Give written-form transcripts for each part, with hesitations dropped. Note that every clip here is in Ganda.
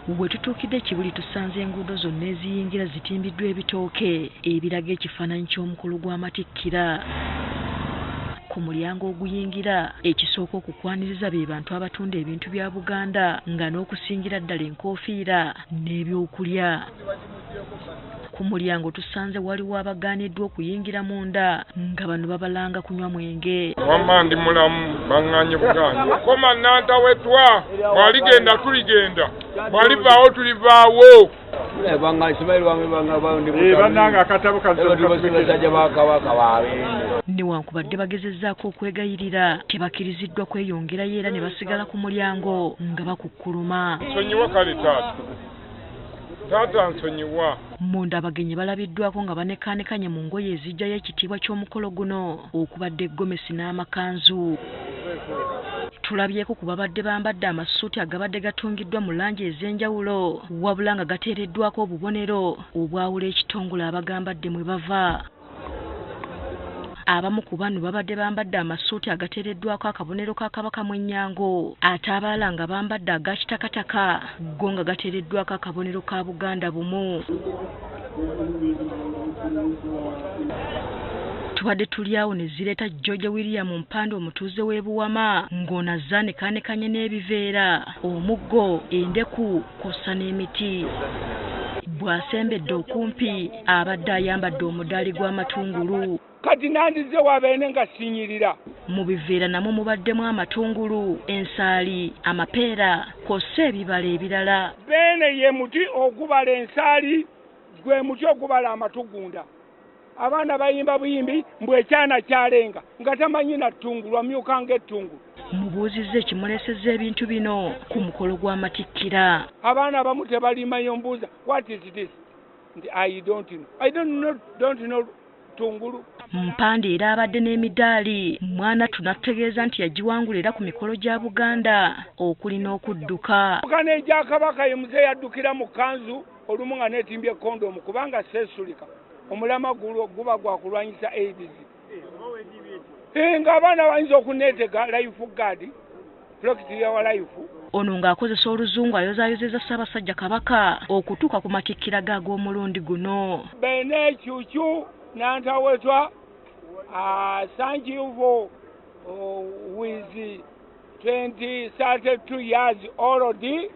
Bwe tutuukidde Kibuli tusanze enguudo zonna eziyingira zitimbiddwa ebitooke ebiraga ekifaananyi ky'omukolo gw'amatikkira. Ku mulyango oguyingira ekisooka okukwaniriza be bantu abatunda ebintu bya Buganda nga n'okusingira ddala enkoofiira n'ebyokulya. Ku mulyango tusanze waliwo abagaaniddwa okuyingira munda nga bano babalanga kunywa mwenge. Wamma ndi mulamu baŋŋaanye Buganda. Koma Nantawetwa bw'aligenda tuligenda, bw'alivaawo tulivaawo. Newankubadde bagezezzaako okwegayirira tebakkiriziddwa kweyongerayo era ne basigala ku mulyango nga bakukkuluma. Nsonyiwa kale taata nsonyiwa. Munda abagenyi balabiddwako nga banekaanekanye mu ngoye ezijjayo ekitiibwa ky'omukolo guno okubadde eggomesi n'amakanzu. Tulabyeko ku babadde bambadde amasuuti agabadde gatungiddwa mu langi ez'enjawulo wabula nga gateereddwako obubonero obwawula ekitongole abagambadde mwe bava. Abamu ku bano babadde bambadde amasuuti agateereddwako akabonero ka Kabaka Mwenyango ate abalala nga bambadde aga kitakataka go nga gateereddwako akabonero ka Buganda Bumu. Tubadde tuli awo ne zireeta George William Mpande omutuuze w'e Buwama ng'ono azze anekaanekanye n'ebiveera, omuggo, endeku kw'ossa n'emiti. Bw'asembedde okumpi abadde ayambadde omudaali gw'amatungulu. Kati nandize wabeene nga sinyirira. Mu biveera namwo mubaddemu amatungulu, ensaali, amapeera kw'ossa ebibala ebirala. Beene ye muti ogubala ensaali, gwe muti ogubala amatugunda. Abaana bayimba buyimbi mbwekyana kyalenga nga tamanyi na ttungulu amyuka ng'ettungulu. Mubuuzizza ekimuleesezza ebintu bino ku mukolo gw'amatikkira. Abaana abamu tebalimanyi ombuuza what is this? I don't know ttungulu. Mpande era abadde n'emidaali mwana tunatutegeeza nti yagiwangula era ku mikolo gya Buganda okuli n'okudduka. Buganda egya Kabaka ye muze yaddukira mu kanzu olumu nga neetimbye kondomu kubanga seesulika. Omulama guba gwa kulwanyisa AIDS. Ng'abaana bayinza okuneetega life guard, protect your life. Ono ng'akozesa oluzungu ayozaayozeza Ssaabasajja Kabaka okutuuka ku matikkira ge ag'omulundi guno. Beene Cuucu Nantawetwa, thank you for with 32 years already,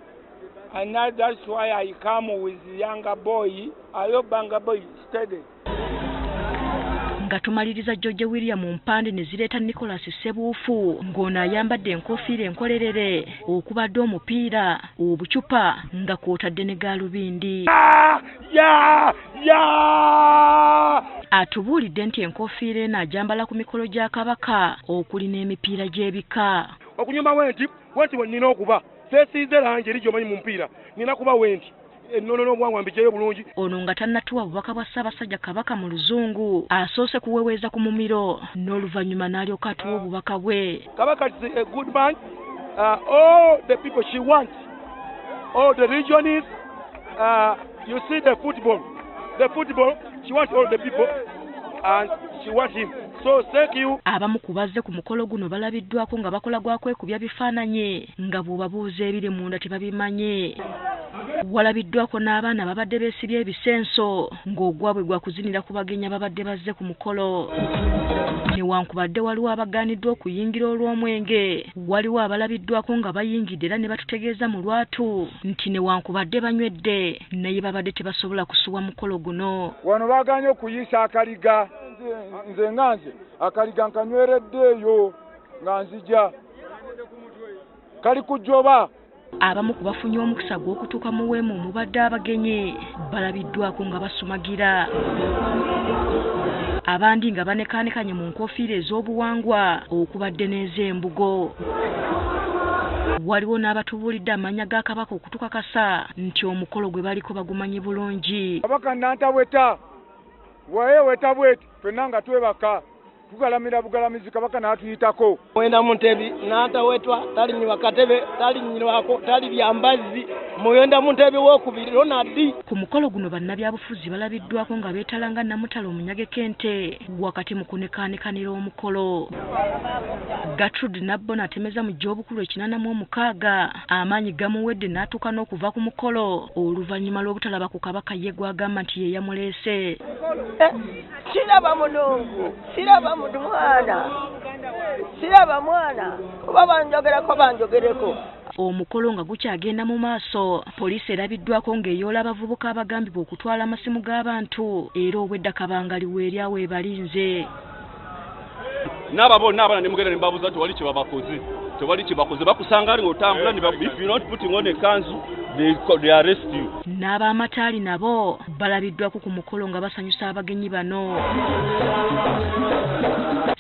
and that's why I come with younger boy. Ayobanga boy steady. Nga tumaliriza George William Mpande ne zireeta Nicholas Ssebuufu ng'ono ayambadde enkoofiira enkolerere okubadde omupiira obucupa nga kw'otadde ne gaalubindi. Atubuulidde nti enkoofiira eno agyambala ku mikolo gya Kabaka okuli n'emipiira gy'ebika. Okunyumba wenti bwe nnina okuba seesiize langi eri gy'omanyi mu mupiira nina kuba wenti. Nono bwangwa mbijeyo bulungi. Ono nga tannatuwa bubaka bwa Ssaabasajja Kabaka mu luzungu asoose kuweweeza ku mumiro n'oluvannyuma n'alyoka atuwa obubaka bwe. Kabaka is a good man. All the people she wants, all the regions, you see the football, she wants all the people and she wants him. So thank you. Abamu ku bazze ku mukolo guno balabiddwako nga bakola gwa kwekubya bifaananyi nga bw'obabuuza ebiri munda tebabimanye. Walabiddwako n'abaana babadde beesibye ebisenso ng'ogwabwe gwa kuzinira ku bagenya babadde bazze ku mukolo. Newankubadde waliwo abagaaniddwa okuyingira olw'omwenge, waliwo abalabiddwako nga bayingidde era ne batutegeeza mu lwatu nti newankubadde banywedde naye babadde tebasobola kusuwa mukolo guno. Wano baaganye okuyiisa akaliga. Nze nganze akaliga nkanywereddeeyo nga nzija kali kujoba. Abamu ku bafunye omukisa gw'okutuuka mu weema omubadde abagenyi balabiddwako nga basumagira. Abandi nga banekaanekanye mu nkoofiira ez'obuwangwa okubadde n'ez'embugo. Waliwo n'abatubuulidde amannya ga Kabaka okutukakasa nti omukolo gwe baliko bagumanyi bulungi. Kabaka Nantaweta weta bweti ffenna nga twebaka tugalamira bugalamizi Kabaka n'atuyitako. Mwenda Muntebi Nantawetwa talinyirwa katebe talinyirwako tali byambazi Muyenda Mutebi wokubiri Ronald. Ku mukolo guno bannabyabufuzi balabiddwako nga beetalanga Namutale Omunyage Kente wakati mu kunekaanekanira omukolo. Gertrude Nabbona atemeza mu gy'obukulu 86 amaanyi gamuwedde n'atuuka n'okuva ku mukolo oluvannyuma lw'obutalaba ku Kabaka ye gw'agamba nti ye yamuleese. Siraba mulungu, siraba mwana, kuba banjogereko. Omukolo nga gukyagenda mu maaso, poliisi erabiddwako ng'eyoola abavubuka abagambibwa okutwala amasimu g'abantu era obwedda kabangaliwe eryawo ebalinze. N'abaana ne mugenda ne mbabuuza nti wali kye bakoze bakusanga ali ng'otambula if you're not putting on a kanzu they arrest you. N'ab'amataali nabo balabiddwako ku mukolo nga basanyusa abagenyi bano.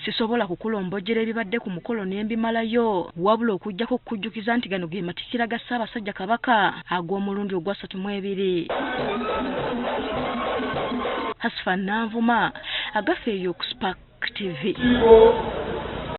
Sisobola kukulombojjera ebibadde ku mukolo ne mbimalayo wabula okujjako okujjukiza nti gano ge matikira ga Ssaabasajja Kabaka ag'omulundi ogwa 32. Hasfa Nanvuma, Agafeeyo ku Spark TV.